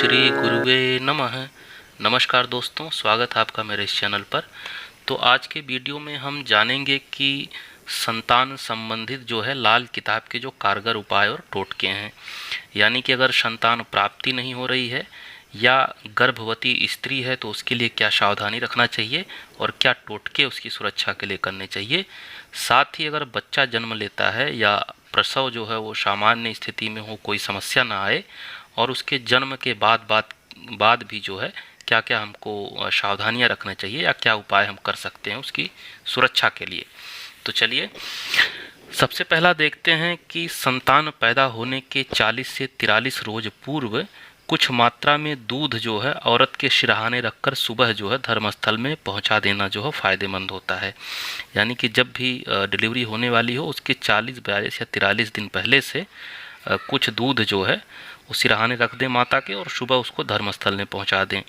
श्री गुरुवे नमः। नमस्कार दोस्तों, स्वागत है आपका मेरे इस चैनल पर। तो आज के वीडियो में हम जानेंगे कि संतान संबंधित जो है लाल किताब के जो कारगर उपाय और टोटके हैं। यानी कि अगर संतान प्राप्ति नहीं हो रही है या गर्भवती स्त्री है तो उसके लिए क्या सावधानी रखना चाहिए और क्या टोटके उसकी सुरक्षा के लिए करने चाहिए। साथ ही अगर बच्चा जन्म लेता है या प्रसव जो है वो सामान्य स्थिति में हो, कोई समस्या ना आए, और उसके जन्म के बाद भी जो है क्या क्या हमको सावधानियां रखना चाहिए या क्या उपाय हम कर सकते हैं उसकी सुरक्षा के लिए। तो चलिए सबसे पहला देखते हैं कि संतान पैदा होने के 40 से 43 रोज पूर्व कुछ मात्रा में दूध जो है औरत के सिरहाने रखकर सुबह जो है धर्मस्थल में पहुंचा देना जो है फ़ायदेमंद होता है। यानी कि जब भी डिलीवरी होने वाली हो उसके 40, 42 या 43 दिन पहले से कुछ दूध जो है वो सिरहाने रख दें माता के और सुबह उसको धर्मस्थल में पहुंचा दें।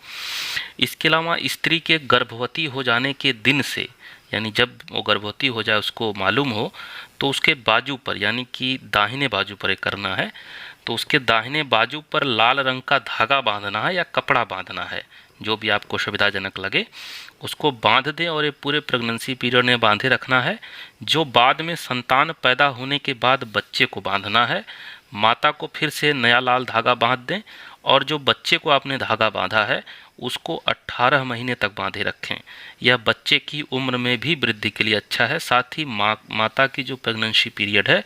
इसके अलावा स्त्री के गर्भवती हो जाने के दिन से, यानी जब वो गर्भवती हो जाए उसको मालूम हो, तो उसके बाजू पर यानी कि दाहिने बाजू पर करना है। तो उसके दाहिने बाजू पर लाल रंग का धागा बांधना है या कपड़ा बांधना है, जो भी आपको सुविधाजनक लगे उसको बांध दें और ये पूरे प्रेगनेंसी पीरियड में बांधे रखना है। जो बाद में संतान पैदा होने के बाद बच्चे को बांधना है, माता को फिर से नया लाल धागा बांध दें और जो बच्चे को आपने धागा बांधा है उसको 18 महीने तक बांधे रखें। यह बच्चे की उम्र में भी वृद्धि के लिए अच्छा है। साथ ही माता की जो प्रेगनेंसी पीरियड है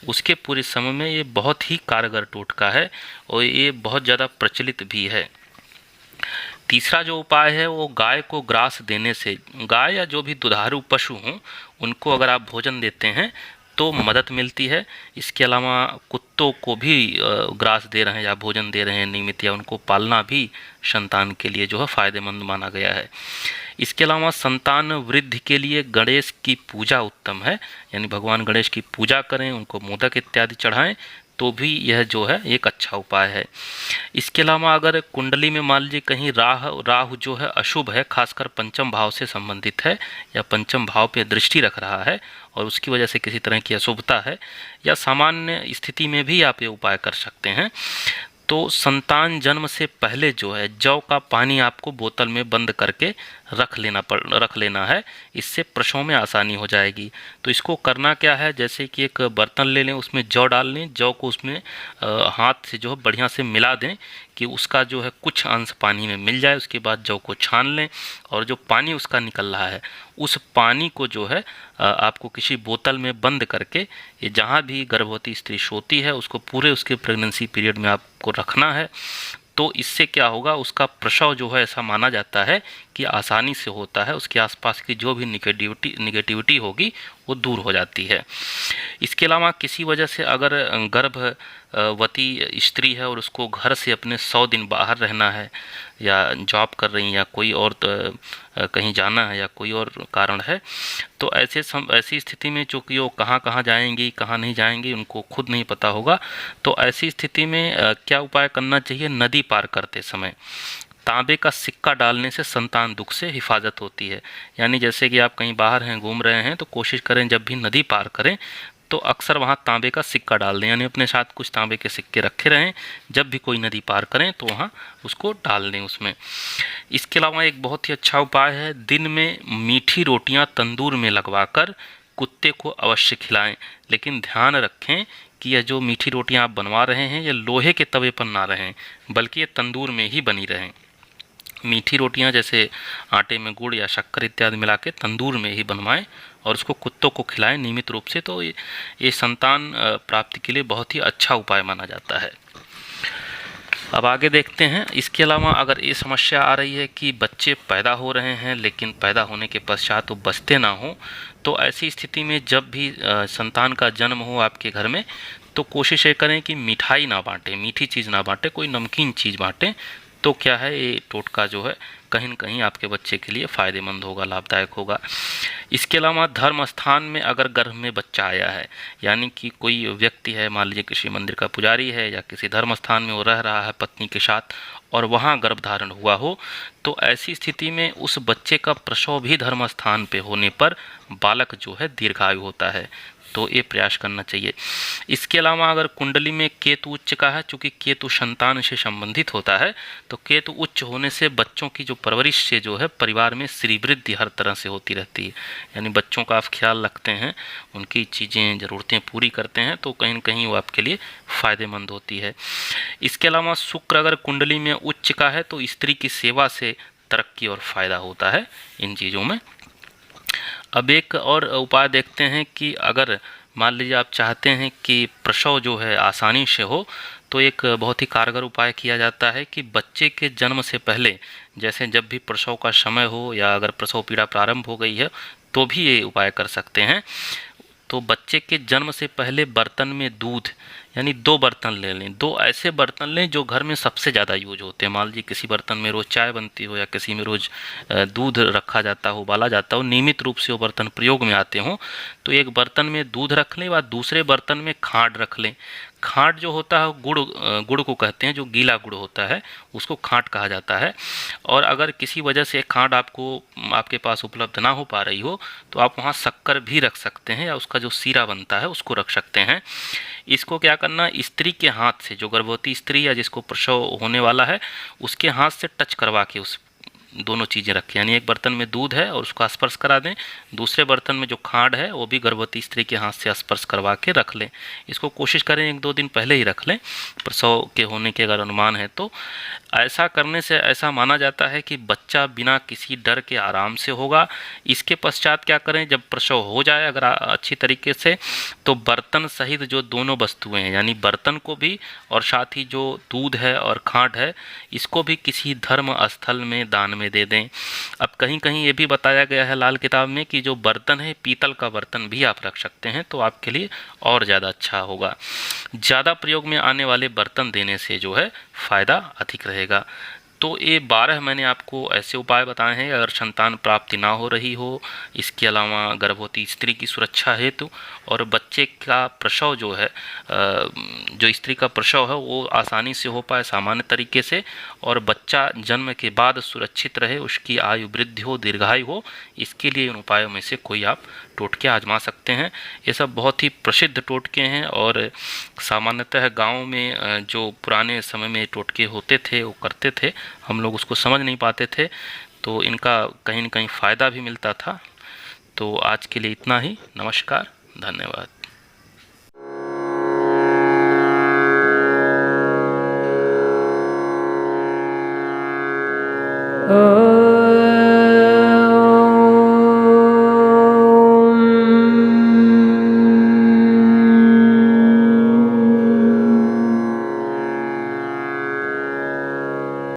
उसके पूरे समय में ये बहुत ही कारगर टोटका है और ये बहुत ज़्यादा प्रचलित भी है। तीसरा जो उपाय है वो गाय को ग्रास देने से, गाय या जो भी दुधारू पशु हों उनको अगर आप भोजन देते हैं तो मदद मिलती है। इसके अलावा कुत्तों को भी ग्रास दे रहे हैं या भोजन दे रहे हैं नियमित, या उनको पालना भी संतान के लिए जो है फ़ायदेमंद माना गया है। इसके अलावा संतान वृद्धि के लिए गणेश की पूजा उत्तम है, यानी भगवान गणेश की पूजा करें, उनको मोदक इत्यादि चढ़ाएं तो भी यह जो है एक अच्छा उपाय है। इसके अलावा अगर कुंडली में मान लीजिए कहीं राहु जो है अशुभ है, खासकर पंचम भाव से संबंधित है या पंचम भाव पे दृष्टि रख रहा है और उसकी वजह से किसी तरह की अशुभता है, या सामान्य स्थिति में भी आप ये उपाय कर सकते हैं। तो संतान जन्म से पहले जो है जौ का पानी आपको बोतल में बंद करके रख लेना है, इससे प्रसव में आसानी हो जाएगी। तो इसको करना क्या है, जैसे कि एक बर्तन ले लें, उसमें जौ डाल लें, जौ को उसमें हाथ से जो है बढ़िया से मिला दें कि उसका जो है कुछ अंश पानी में मिल जाए। उसके बाद जौ को छान लें और जो पानी उसका निकल रहा है उस पानी को जो है आपको किसी बोतल में बंद करके, ये जहाँ भी गर्भवती स्त्री सोती है उसको पूरे उसके प्रेगनेंसी पीरियड में आपको रखना है। तो इससे क्या होगा, उसका प्रसव जो है ऐसा माना जाता है कि आसानी से होता है, उसके आसपास की जो भी निगेटिविटी होगी वो दूर हो जाती है। इसके अलावा किसी वजह से अगर गर्भवती स्त्री है और उसको घर से अपने 100 दिन बाहर रहना है, या जॉब कर रही हैं या कोई और कहीं जाना है या कोई और कारण है, तो ऐसी स्थिति में चूँकि वो कहाँ कहाँ जाएंगी कहाँ नहीं जाएंगी उनको खुद नहीं पता होगा, तो ऐसी स्थिति में क्या उपाय करना चाहिए। नदी पार करते समय तांबे का सिक्का डालने से संतान दुख से हिफाजत होती है। यानी जैसे कि आप कहीं बाहर हैं, घूम रहे हैं, तो कोशिश करें जब भी नदी पार करें तो अक्सर वहाँ तांबे का सिक्का डाल दें, यानी अपने साथ कुछ तांबे के सिक्के रखे रहें, जब भी कोई नदी पार करें तो वहाँ उसको डाल दें उसमें। इसके अलावा एक बहुत ही अच्छा उपाय है, दिन में मीठी रोटियाँ तंदूर में लगवाकर कुत्ते को अवश्य खिलाएं। लेकिन ध्यान रखें कि यह जो मीठी रोटियाँ आप बनवा रहे हैं ये लोहे के तवे पर ना रहें, बल्कि ये तंदूर में ही बनी रहें। मीठी रोटियां जैसे आटे में गुड़ या शक्कर इत्यादि मिला के तंदूर में ही बनवाएं और उसको कुत्तों को खिलाएं नियमित रूप से। तो ये संतान प्राप्ति के लिए बहुत ही अच्छा उपाय माना जाता है। अब आगे देखते हैं। इसके अलावा अगर ये समस्या आ रही है कि बच्चे पैदा हो रहे हैं लेकिन पैदा होने के पश्चात वो बचते ना हो, तो ऐसी स्थिति में जब भी संतान का जन्म हो आपके घर में तो कोशिश ये करें कि मिठाई ना बांटें, मीठी चीज़ ना बांटें, कोई नमकीन चीज़ बांटें। तो क्या है, ये टोटका जो है कहीं न कहीं आपके बच्चे के लिए फ़ायदेमंद होगा, लाभदायक होगा। इसके अलावा धर्म स्थान में अगर गर्भ में बच्चा आया है, यानी कि कोई व्यक्ति है, मान लीजिए किसी मंदिर का पुजारी है या किसी धर्म स्थान में वो रह रहा है पत्नी के साथ और वहाँ गर्भधारण हुआ हो, तो ऐसी स्थिति में उस बच्चे का प्रसव भी धर्म स्थान पे होने पर बालक जो है दीर्घायु होता है। तो ये प्रयास करना चाहिए। इसके अलावा अगर कुंडली में केतु उच्च का है, चूँकि केतु संतान से संबंधित होता है, तो केतु उच्च होने से बच्चों की जो परवरिश से जो है परिवार में श्री वृद्धि हर तरह से होती रहती है। यानी बच्चों का आप ख्याल रखते हैं, उनकी चीज़ें ज़रूरतें पूरी करते हैं, तो कहीं न कहीं वो आपके लिए फ़ायदेमंद होती है। इसके अलावा शुक्र अगर कुंडली में उच्च का है तो स्त्री की सेवा से तरक्की और फ़ायदा होता है इन चीज़ों में। अब एक और उपाय देखते हैं कि अगर मान लीजिए आप चाहते हैं कि प्रसव जो है आसानी से हो, तो एक बहुत ही कारगर उपाय किया जाता है कि बच्चे के जन्म से पहले, जैसे जब भी प्रसव का समय हो या अगर प्रसव पीड़ा प्रारंभ हो गई है तो भी ये उपाय कर सकते हैं। तो बच्चे के जन्म से पहले बर्तन में दूध, यानी 2 बर्तन ले लें, 2 ऐसे बर्तन लें जो घर में सबसे ज़्यादा यूज होते हैं। मान लीजिए किसी बर्तन में रोज़ चाय बनती हो या किसी में रोज़ दूध रखा जाता हो, उबाला जाता हो, नियमित रूप से वो बर्तन प्रयोग में आते हों, तो एक बर्तन में दूध रख लें व दूसरे बर्तन में खांड रख लें। खांड जो होता है गुड़ को कहते हैं, जो गीला गुड़ होता है उसको खांड कहा जाता है। और अगर किसी वजह से खांड आपके पास उपलब्ध ना हो पा रही हो तो आप वहाँ शक्कर भी रख सकते हैं या उसका जो सीरा बनता है उसको रख सकते हैं। इसको क्या करना, स्त्री के हाथ से, जो गर्भवती स्त्री या जिसको प्रसव होने वाला है उसके हाथ से टच करवा के उस दोनों चीज़ें रखें। यानी एक बर्तन में दूध है और उसको स्पर्श करा दें, दूसरे बर्तन में जो खांड है वो भी गर्भवती स्त्री के हाथ से स्पर्श करवा के रख लें। इसको कोशिश करें 1-2 दिन पहले ही रख लें, प्रसव के होने के अगर अनुमान है तो। ऐसा करने से ऐसा माना जाता है कि बच्चा बिना किसी डर के आराम से होगा। इसके पश्चात क्या करें, जब प्रसव हो जाए अगर अच्छी तरीके से, तो बर्तन सहित जो दोनों वस्तुएं हैं, यानी बर्तन को भी और साथ ही जो दूध है और खांड है, इसको भी किसी धर्म स्थल में दान में दे दें। अब कहीं कहीं ये भी बताया गया है लाल किताब में कि जो बर्तन है, पीतल का बर्तन भी आप रख सकते हैं, तो आपके लिए और ज़्यादा अच्छा होगा। ज़्यादा प्रयोग में आने वाले बर्तन देने से जो है फ़ायदा अधिक रहेगा। तो ये 12 मैंने आपको ऐसे उपाय बताए हैं अगर संतान प्राप्ति ना हो रही हो, इसके अलावा गर्भवती स्त्री की सुरक्षा हेतु, और बच्चे का प्रसव जो है, जो स्त्री का प्रसव है वो आसानी से हो पाए सामान्य तरीके से, और बच्चा जन्म के बाद सुरक्षित रहे, उसकी आयु वृद्धि हो, दीर्घायु हो, इसके लिए इन उपायों में से कोई आप टोटके आजमा सकते हैं। ये सब बहुत ही प्रसिद्ध टोटके हैं और सामान्यतः गाँव में जो पुराने समय में टोटके होते थे वो करते थे, हम लोग उसको समझ नहीं पाते थे, तो इनका कहीं न कहीं फ़ायदा भी मिलता था। तो आज के लिए इतना ही। नमस्कार, धन्यवाद।